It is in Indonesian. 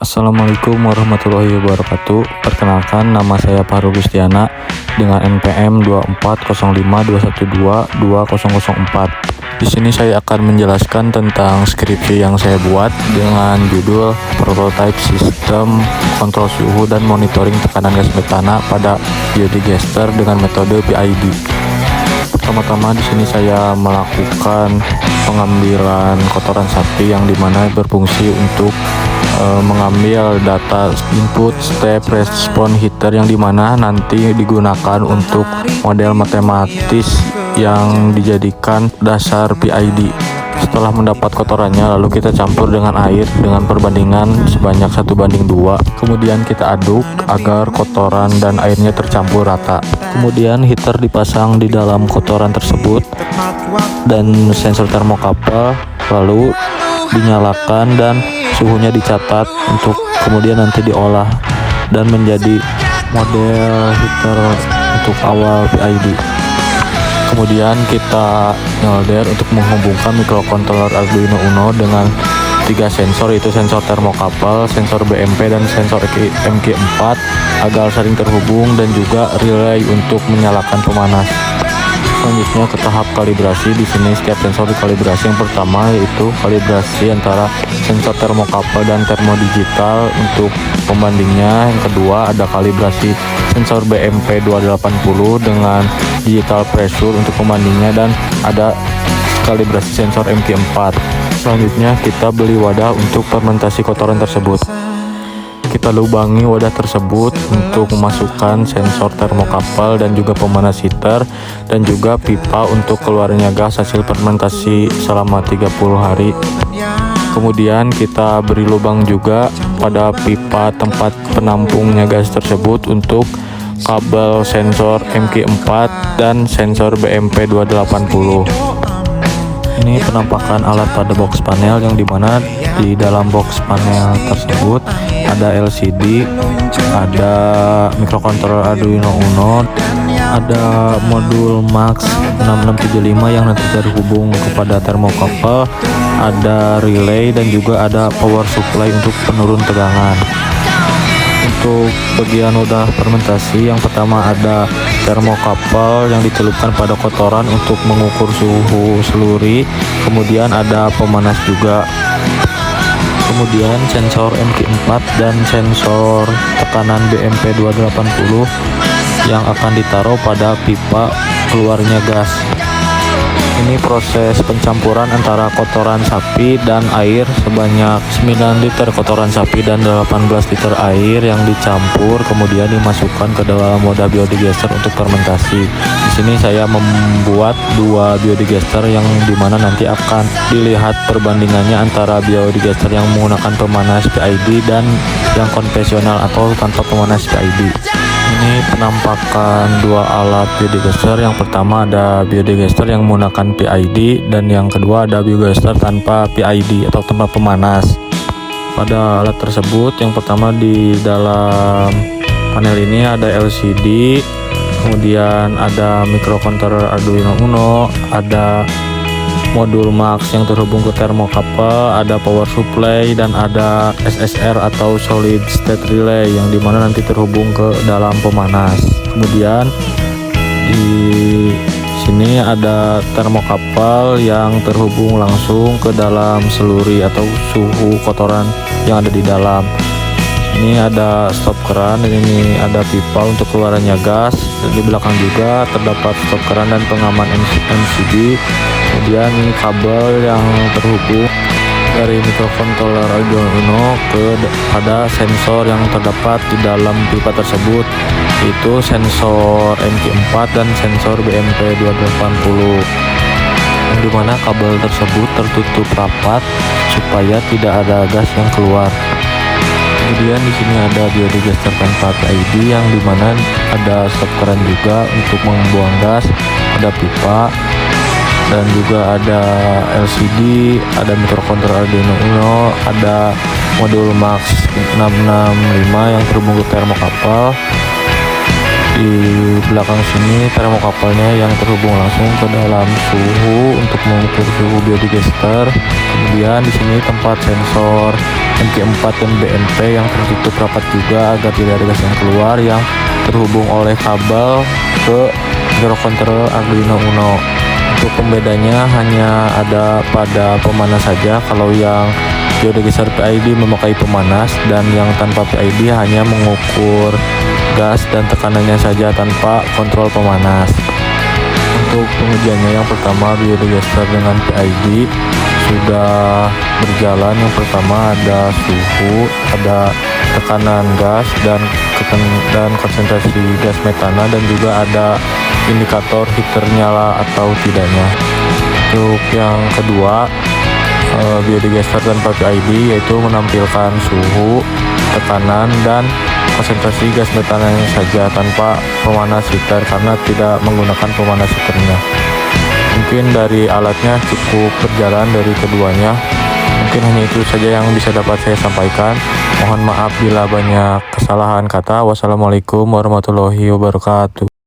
Assalamualaikum warahmatullahi wabarakatuh. Perkenalkan, nama saya Fahrul Gustiana dengan NPM 24052122004. Di sini saya akan menjelaskan tentang skripsi yang saya buat dengan judul Prototype Sistem Kontrol Suhu dan Monitoring Tekanan Gas Metana pada Biodigester dengan metode PID. Pertama-tama di sini saya melakukan pengambilan kotoran sapi yang dimana berfungsi untuk mengambil data input step respon heater yang dimana nanti digunakan untuk model matematis yang dijadikan dasar PID. Setelah mendapat kotorannya, lalu kita campur dengan air dengan perbandingan sebanyak 1:2. Kemudian kita aduk agar kotoran dan airnya tercampur rata. Kemudian heater dipasang di dalam kotoran tersebut dan sensor termokapel lalu dinyalakan dan suhunya dicatat untuk kemudian nanti diolah dan menjadi model heater untuk awal PID. Kemudian kita nyolder untuk menghubungkan microcontroller Arduino Uno dengan 3 sensor, yaitu sensor termokapel, sensor BMP, dan sensor MQ4 agar saling terhubung, dan juga relay untuk menyalakan pemanas. Selanjutnya ke tahap kalibrasi. Di sini setiap sensor dikalibrasi. Yang pertama yaitu kalibrasi antara sensor termokapel dan termodigital untuk pembandingnya. Yang kedua ada kalibrasi sensor BMP 280 dengan digital pressure untuk pembandingnya, dan ada kalibrasi sensor MQ4. Selanjutnya kita beli wadah untuk fermentasi kotoran tersebut. Kita lubangi wadah tersebut untuk memasukkan sensor termokapel dan juga pemanas heater, dan juga pipa untuk keluarnya gas hasil fermentasi selama 30 hari. Kemudian kita beri lubang juga pada pipa tempat penampungnya gas tersebut untuk kabel sensor MQ4 dan sensor BMP 280. Ini penampakan alat pada box panel, yang dimana di dalam box panel tersebut ada LCD, ada microcontroller Arduino Uno, ada modul Max 6675 yang nanti terhubung kepada termokapel, ada relay, dan juga ada power supply untuk penurun tegangan. Untuk bagian wadah fermentasi, yang pertama ada termokapel yang dicelupkan pada kotoran untuk mengukur suhu seluri, kemudian ada pemanas juga. Kemudian sensor MQ4 dan sensor tekanan BMP 280 yang akan ditaruh pada pipa keluarnya gas. Ini proses pencampuran antara kotoran sapi dan air sebanyak 9 liter kotoran sapi dan 18 liter air yang dicampur kemudian dimasukkan ke dalam wadah biodigester untuk fermentasi. Di sini saya membuat 2 biodigester yang dimana nanti akan dilihat perbandingannya antara biodigester yang menggunakan pemanas PID dan yang konvensional atau tanpa pemanas PID. Ini penampakan 2 alat biodigester. Yang pertama ada biodigester yang menggunakan PID, dan yang kedua ada biodigester tanpa PID atau tanpa pemanas. Pada alat tersebut, yang pertama di dalam panel ini ada LCD, kemudian ada microcontroller Arduino Uno, ada modul Max yang terhubung ke termokapel, ada power supply, dan ada SSR atau solid state relay yang dimana nanti terhubung ke dalam pemanas. Kemudian di sini ada termokapel yang terhubung langsung ke dalam seluri atau suhu kotoran yang ada di dalam. Ini ada stop keran, dan ini ada pipa untuk keluarannya gas, dan di belakang juga terdapat stop keran dan pengaman MCB. Kemudian ini kabel yang terhubung dari microcontroller Arduino Uno pada sensor yang terdapat di dalam pipa tersebut, yaitu sensor MQ4 dan sensor BMP 280, yang dimana kabel tersebut tertutup rapat supaya tidak ada gas yang keluar. Kemudian di sini ada biodigester tanpa PID yang dimana ada stop keran juga untuk membuang gas, ada pipa, dan juga ada LCD, ada microcontroller Arduino Uno, ada modul Max 665 yang terhubung ke termokapel, Di belakang sini termokapelnya yang terhubung langsung ke dalam suhu untuk mengukur suhu biodigester. Kemudian di sini tempat sensor MQ4 dan BNP yang tertutup rapat juga agar tidak ada gas yang keluar, yang terhubung oleh kabel ke microcontroller Arduino Uno. Untuk pembedanya hanya ada pada pemanas saja. Kalau yang biodigester PID memakai pemanas, dan yang tanpa PID hanya mengukur gas dan tekanannya saja tanpa kontrol pemanas. Untuk pengujiannya, yang pertama biodigester dengan PID sudah berjalan. Yang pertama ada suhu, ada tekanan gas dan konsentrasi gas metana, dan juga ada indikator heater nyala atau tidaknya. Untuk yang kedua, biodigester tanpa PID yaitu menampilkan suhu, tekanan, dan konsentrasi gas metananya saja tanpa pemanas heater karena tidak menggunakan pemanas heaternya. Mungkin dari alatnya cukup berjalan dari keduanya. Mungkin hanya itu saja yang bisa dapat saya sampaikan. Mohon maaf bila banyak kesalahan kata. Wassalamualaikum warahmatullahi wabarakatuh.